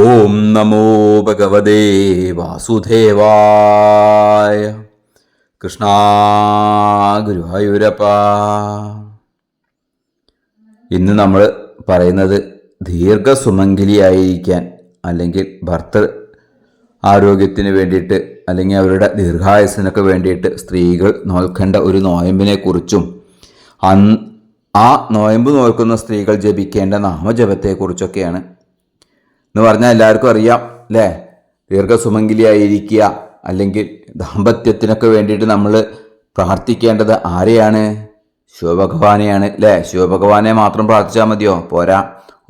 ഓം നമോ ഭഗവതേ വാസുദേവായ. കൃഷ്ണ ഗുരുവായൂരപ്പ. ഇന്ന് നമ്മൾ പറയുന്നത് ദീർഘസുമംഗലിയായിരിക്കാൻ അല്ലെങ്കിൽ ഭർത്തൃ ആരോഗ്യത്തിന് വേണ്ടിയിട്ട് അല്ലെങ്കിൽ അവരുടെ ദീർഘായുസിനൊക്കെ വേണ്ടിയിട്ട് സ്ത്രീകൾ നോൽക്കേണ്ട ഒരു നോയമ്പിനെ കുറിച്ചും ആ നോയമ്പ് നോൽക്കുന്ന സ്ത്രീകൾ ജപിക്കേണ്ട നാമജപത്തെക്കുറിച്ചൊക്കെയാണ്. എന്ന് പറഞ്ഞാൽ എല്ലാവർക്കും അറിയാം അല്ലേ? ദീർഘസുമംഗലിയായിരിക്കുക അല്ലെങ്കിൽ ദാമ്പത്യത്തിനൊക്കെ വേണ്ടിയിട്ട് നമ്മൾ പ്രാർത്ഥിക്കേണ്ടത് ആരെയാണ്? ശിവഭഗവാനെയാണ് അല്ലേ? ശിവഭഗവാനെ മാത്രം പ്രാർത്ഥിച്ചാൽ മതിയോ? പോരാ,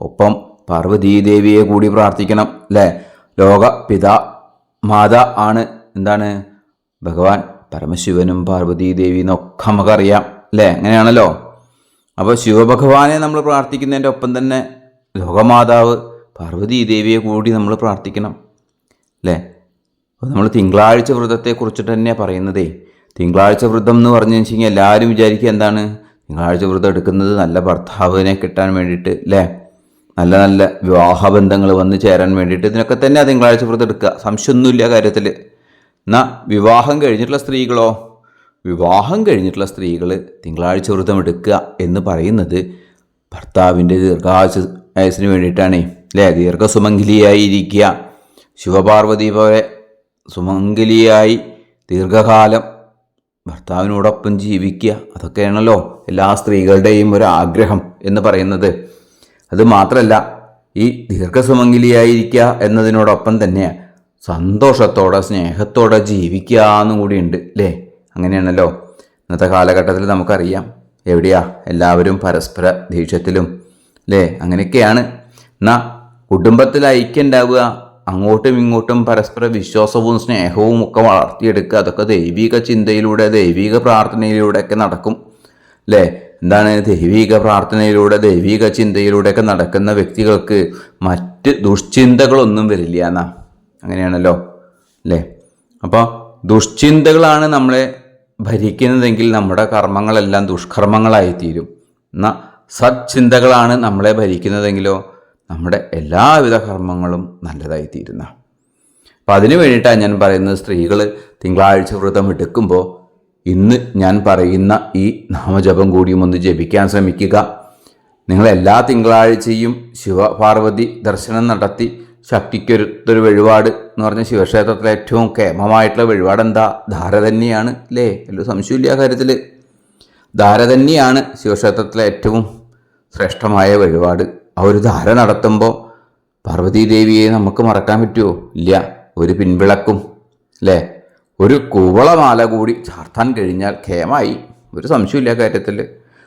ഒപ്പം പാർവതീദേവിയെ കൂടി പ്രാർത്ഥിക്കണം അല്ലേ? ലോക പിതാ മാത ആണ് എന്താണ് ഭഗവാൻ പരമശിവനും പാർവതീദേവി എന്നൊക്കെ നമുക്കറിയാം അല്ലേ? അങ്ങനെയാണല്ലോ. അപ്പോൾ ശിവഭഗവാനെ നമ്മൾ പ്രാർത്ഥിക്കുന്നതിൻ്റെ ഒപ്പം തന്നെ ലോകമാതാവ് പാർവതീദേവിയെ കൂടി നമ്മൾ പ്രാർത്ഥിക്കണം അല്ലേ? അപ്പോൾ നമ്മൾ തിങ്കളാഴ്ച വ്രതത്തെക്കുറിച്ചിട്ട് തന്നെയാണ് പറയുന്നതേ. തിങ്കളാഴ്ച വ്രതം എന്ന് പറഞ്ഞു വെച്ചാൽ എല്ലാവരും വിചാരിക്കുക എന്താണ്? തിങ്കളാഴ്ച വ്രതം എടുക്കുന്നത് നല്ല ഭർത്താവിനെ കിട്ടാൻ വേണ്ടിയിട്ട് അല്ലേ? നല്ല നല്ല വിവാഹബന്ധങ്ങൾ വന്ന് ചേരാൻ വേണ്ടിയിട്ട് ഇതിനൊക്കെ തന്നെയാണ് തിങ്കളാഴ്ച വ്രതം എടുക്കുക. സംശയമൊന്നുമില്ല കാര്യത്തിൽ. എന്നാൽ വിവാഹം കഴിഞ്ഞിട്ടുള്ള സ്ത്രീകളോ? വിവാഹം കഴിഞ്ഞിട്ടുള്ള സ്ത്രീകൾ തിങ്കളാഴ്ച വ്രതം എടുക്കുക എന്ന് പറയുന്നത് ഭർത്താവിൻ്റെ ദീർഘായുസിന് വേണ്ടിയിട്ടാണ് അല്ലേ? ദീർഘസുമംഗലിയായിരിക്കുക, ശിവപാർവതി പോലെ സുമംഗലിയായി ദീർഘകാലം ഭർത്താവിനോടൊപ്പം ജീവിക്കുക, അതൊക്കെയാണല്ലോ എല്ലാ സ്ത്രീകളുടെയും ഒരു ആഗ്രഹം എന്ന് പറയുന്നത്. അത് മാത്രമല്ല, ഈ ദീർഘസുമംഗലിയായിരിക്കുക എന്നതിനോടൊപ്പം തന്നെ സന്തോഷത്തോടെ സ്നേഹത്തോടെ ജീവിക്കുക എന്നും കൂടിയുണ്ട് അല്ലേ? അങ്ങനെയാണല്ലോ ഇന്നത്തെ കാലഘട്ടത്തിൽ നമുക്കറിയാം. എവിടെയാ എല്ലാവരും പരസ്പര ദേഷ്യത്തിലും അല്ലേ? അങ്ങനെയൊക്കെയാണ്. എന്നാൽ കുടുംബത്തിൽ ഐക്യം ഉണ്ടാവുക, അങ്ങോട്ടും ഇങ്ങോട്ടും പരസ്പര വിശ്വാസവും സ്നേഹവും ഒക്കെ വളർത്തിയെടുക്കുക, അതൊക്കെ ദൈവിക ചിന്തയിലൂടെ ദൈവിക പ്രാർത്ഥനയിലൂടെയൊക്കെ നടക്കും അല്ലേ? എന്താണ് ദൈവിക പ്രാർത്ഥനയിലൂടെ ദൈവിക ചിന്തയിലൂടെയൊക്കെ നടക്കുന്ന വ്യക്തികൾക്ക് മറ്റ് ദുഷ്ചിന്തകളൊന്നും വരില്ല എന്നാ. അങ്ങനെയാണല്ലോ അല്ലേ? അപ്പോൾ ദുഷ്ചിന്തകളാണ് നമ്മളെ ഭരിക്കുന്നതെങ്കിൽ നമ്മുടെ കർമ്മങ്ങളെല്ലാം ദുഷ്കർമ്മങ്ങളായിത്തീരും. എന്നാൽ സത്ചിന്തകളാണ് നമ്മളെ ഭരിക്കുന്നതെങ്കിലോ നമ്മുടെ എല്ലാവിധ കർമ്മങ്ങളും നല്ലതായിത്തീരുന്ന. അപ്പം അതിനു വേണ്ടിയിട്ടാണ് ഞാൻ പറയുന്നത്, സ്ത്രീകൾ തിങ്കളാഴ്ച വ്രതം എടുക്കുമ്പോൾ ഇന്ന് ഞാൻ പറയുന്ന ഈ നാമജപം കൂടിയും ഒന്ന് ജപിക്കാൻ ശ്രമിക്കുക. നിങ്ങൾ എല്ലാ തിങ്കളാഴ്ചയും ശിവപാർവതി ദർശനം നടത്തി ശക്തിക്കൊരു വഴിപാട് എന്ന് പറഞ്ഞ ശിവക്ഷേത്രത്തിലെ ഏറ്റവും കേമമായിട്ടുള്ള വഴിപാട് എന്താ? ധാര തന്നെയാണ് അല്ലേ? വലിയ സംശയമില്ല കാര്യത്തിൽ. ധാര തന്നെയാണ് ശിവക്ഷേത്രത്തിലെ ഏറ്റവും ശ്രേഷ്ഠമായ വഴിപാട്. ആ ഒരു ധാര നടത്തുമ്പോൾ പാർവതീദേവിയെ നമുക്ക് മറക്കാൻ പറ്റുമോ? ഇല്ല. ഒരു പിൻവിളക്കും അല്ലേ, ഒരു കൂവളമാല കൂടി ചാർത്താൻ കഴിഞ്ഞാൽ ഖേമായി, ഒരു സംശയമില്ല കാര്യത്തിൽ.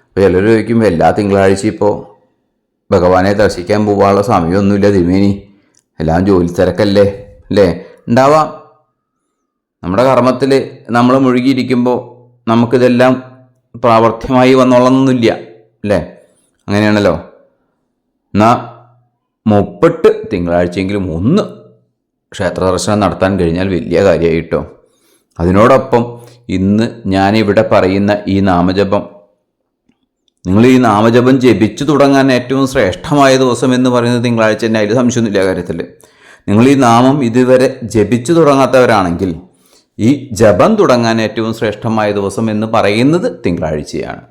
അപ്പോൾ ചിലർ ചോദിക്കുമ്പോൾ എല്ലാ തിങ്കളാഴ്ചയും ഇപ്പോൾ ഭഗവാനെ ദർശിക്കാൻ പോകാനുള്ള സമയമൊന്നുമില്ല തിരുമേനി, എല്ലാം ജോലി തിരക്കല്ലേ അല്ലേ? ഉണ്ടാവാം. നമ്മുടെ കർമ്മത്തിൽ നമ്മൾ മുഴുകിയിരിക്കുമ്പോൾ നമുക്കിതെല്ലാം പ്രാവർത്തികമായി വന്നോളണമെന്നില്ല അല്ലേ? അങ്ങനെയാണല്ലോ. എന്നാൽ 30 തിങ്കളാഴ്ചയെങ്കിലും ഒന്ന് ക്ഷേത്ര ദർശനം നടത്താൻ കഴിഞ്ഞാൽ വലിയ കാര്യമായിട്ടോ. അതിനോടൊപ്പം ഇന്ന് ഞാനിവിടെ പറയുന്ന ഈ നാമജപം, നിങ്ങൾ ഈ നാമജപം ജപിച്ചു തുടങ്ങാൻ ഏറ്റവും ശ്രേഷ്ഠമായ ദിവസം എന്ന് പറയുന്നത് തിങ്കളാഴ്ച തന്നെ. അതിൽ സംശയമൊന്നുമില്ല കാര്യത്തിൽ. നിങ്ങൾ ഈ നാമം ഇതുവരെ ജപിച്ചു തുടങ്ങാത്തവരാണെങ്കിൽ ഈ ജപം തുടങ്ങാൻ ഏറ്റവും ശ്രേഷ്ഠമായ ദിവസം എന്ന് പറയുന്നത് തിങ്കളാഴ്ചയാണ്.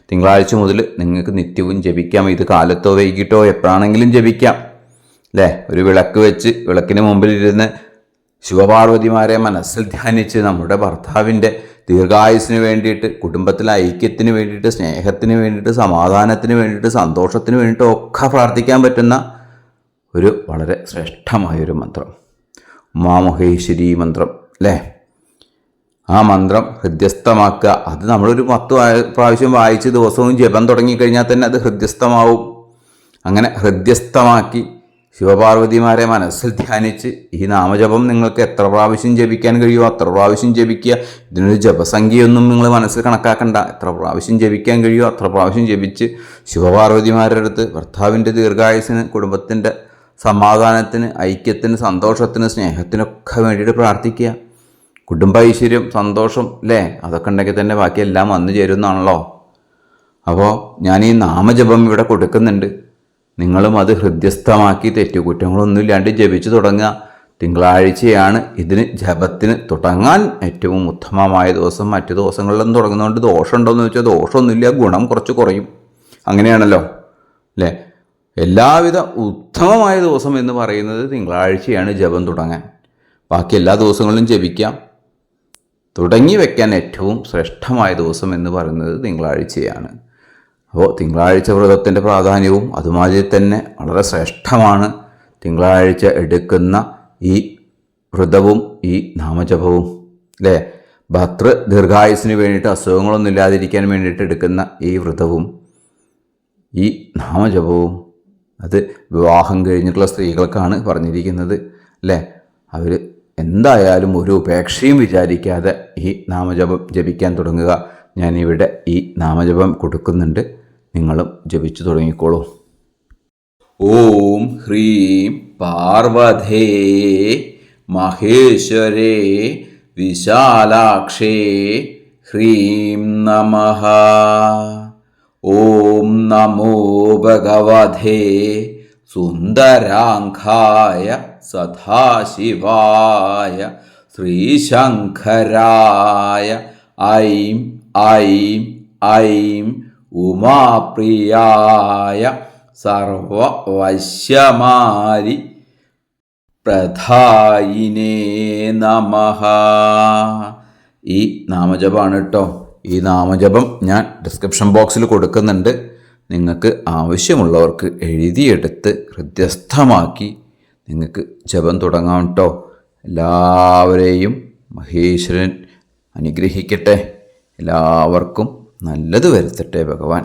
തിങ്കളാഴ്ച മുതൽ നിങ്ങൾക്ക് നിത്യവും ജപിക്കാം. ഇത് കാലത്തോ വൈകിട്ടോ എപ്പോഴാണെങ്കിലും ജപിക്കാം അല്ലേ? ഒരു വിളക്ക് വെച്ച് വിളക്കിന് മുമ്പിലിരുന്ന് ശിവപാർവതിമാരെ മനസ്സിൽ ധ്യാനിച്ച് നമ്മുടെ ഭർത്താവിൻ്റെ ദീർഘായുസിന് വേണ്ടിയിട്ട്, കുടുംബത്തിലെ ഐക്യത്തിന് വേണ്ടിയിട്ട്, സ്നേഹത്തിന് വേണ്ടിയിട്ട്, സമാധാനത്തിന് വേണ്ടിയിട്ട്, സന്തോഷത്തിന് വേണ്ടിയിട്ട് ഒക്കെ പ്രാർത്ഥിക്കാൻ പറ്റുന്ന ഒരു വളരെ ശ്രേഷ്ഠമായൊരു മന്ത്രം, ഉമാമഹേശ്വരി മന്ത്രം അല്ലേ? ആ മന്ത്രം ഹൃദ്യസ്ഥമാക്കുക. അത് നമ്മളൊരു 10 പ്രാവശ്യം വായിച്ച് ദിവസവും ജപം തുടങ്ങിക്കഴിഞ്ഞാൽ തന്നെ അത് ഹൃദ്യസ്ഥമാവും. അങ്ങനെ ഹൃദ്യസ്ഥമാക്കി ശിവപാർവതിമാരെ മനസ്സിൽ ധ്യാനിച്ച് ഈ നാമജപം നിങ്ങൾക്ക് എത്ര പ്രാവശ്യം ജപിക്കാൻ കഴിയുമോ അത്ര പ്രാവശ്യം ജപിക്കുക. ഇതിനൊരു ജപസംഖ്യയൊന്നും നിങ്ങൾ മനസ്സിൽ കണക്കാക്കണ്ട. എത്ര പ്രാവശ്യം ജപിക്കാൻ കഴിയുമോ അത്ര പ്രാവശ്യം ജപിച്ച് ശിവപാർവതിമാരുടെ അടുത്ത് ഭർത്താവിൻ്റെ ദീർഘായുസിന്, കുടുംബത്തിൻ്റെ സമാധാനത്തിന്, ഐക്യത്തിന്, സന്തോഷത്തിന്, സ്നേഹത്തിനൊക്കെ വേണ്ടിയിട്ട് പ്രാർത്ഥിക്കുക. കുടുംബ ഐശ്വര്യം, സന്തോഷം അല്ലേ, അതൊക്കെ ഉണ്ടെങ്കിൽ തന്നെ ബാക്കിയെല്ലാം വന്നു ചേരുന്നതാണല്ലോ. അപ്പോൾ ഞാൻ ഈ നാമജപം ഇവിടെ കൊടുക്കുന്നുണ്ട്. നിങ്ങളും അത് ഹൃദ്യസ്ഥമാക്കി തെറ്റുകുറ്റങ്ങളൊന്നുമില്ലാണ്ട് ജപിച്ചു തുടങ്ങുക. തിങ്കളാഴ്ചയാണ് ഇതിന് ജപത്തിന് തുടങ്ങാൻ ഏറ്റവും ഉത്തമമായ ദിവസം. മറ്റു ദിവസങ്ങളിലൊന്നും തുടങ്ങുന്നതുകൊണ്ട് ദോഷമുണ്ടോയെന്ന് ചോദിച്ചാൽ ദോഷമൊന്നുമില്ല, ഗുണം കുറച്ച് കുറയും. അങ്ങനെയാണല്ലോ അല്ലേ? എല്ലാവിധ ഉത്തമമായ ദിവസം എന്ന് പറയുന്നത് തിങ്കളാഴ്ചയാണ് ജപം തുടങ്ങാൻ. ബാക്കി എല്ലാ ദിവസങ്ങളിലും ജപിക്കാം. തുടങ്ങി വയ്ക്കാൻ ഏറ്റവും ശ്രേഷ്ഠമായ ദിവസം എന്ന് പറയുന്നത് തിങ്കളാഴ്ചയാണ്. അപ്പോൾ തിങ്കളാഴ്ച വ്രതത്തിൻ്റെ പ്രാധാന്യവും അതുമാതിരി തന്നെ വളരെ ശ്രേഷ്ഠമാണ്. തിങ്കളാഴ്ച എടുക്കുന്ന ഈ വ്രതവും ഈ നാമജപവും അല്ലേ? ഭർത്തൃ ദീർഘായുസിന് വേണ്ടിയിട്ട്, അസുഖങ്ങളൊന്നും ഇല്ലാതിരിക്കാൻ വേണ്ടിയിട്ട് എടുക്കുന്ന ഈ വ്രതവും ഈ നാമജപവും അത് വിവാഹം കഴിഞ്ഞിട്ടുള്ള സ്ത്രീകൾക്കാണ് പറഞ്ഞിരിക്കുന്നത് അല്ലേ? അവർ എന്തായാലും ഒരു ഉപേക്ഷയും വിചാരിക്കാതെ ഈ നാമജപം ജപിക്കാൻ തുടങ്ങുക. ഞാനിവിടെ ഈ നാമജപം കൊടുക്കുന്നുണ്ട്, നിങ്ങളും ജപിച്ചു തുടങ്ങിക്കോളൂ. ഓം ഹ്രീം പാർവതേ മഹേശ്വരേ വിശാലാക്ഷേ ഹ്രീം നമഃ. ഓം നമോ ഭഗവതേ സുന്ദരാംഗായ സദാശിവായ ശ്രീശങ്കരായ ഐം ഐം ഐം ഉമാപ്രിയായ സർവവശ്യമാരി പ്രധായിനേ നമഃ. ഈ നാമജപമാണ് കേട്ടോ. ഈ നാമജപം ഞാൻ ഡിസ്ക്രിപ്ഷൻ ബോക്സിൽ കൊടുക്കുന്നുണ്ട്. നിങ്ങൾക്ക് ആവശ്യമുള്ളവർക്ക് എഴുതിയെടുത്ത് ഹൃദ്യസ്ഥമാക്കി നിങ്ങൾക്ക് ജപം തുടങ്ങാം കേട്ടോ. എല്ലാവരെയും മഹേശ്വരൻ അനുഗ്രഹിക്കട്ടെ. എല്ലാവർക്കും നല്ലത് വരുത്തട്ടെ ഭഗവാൻ.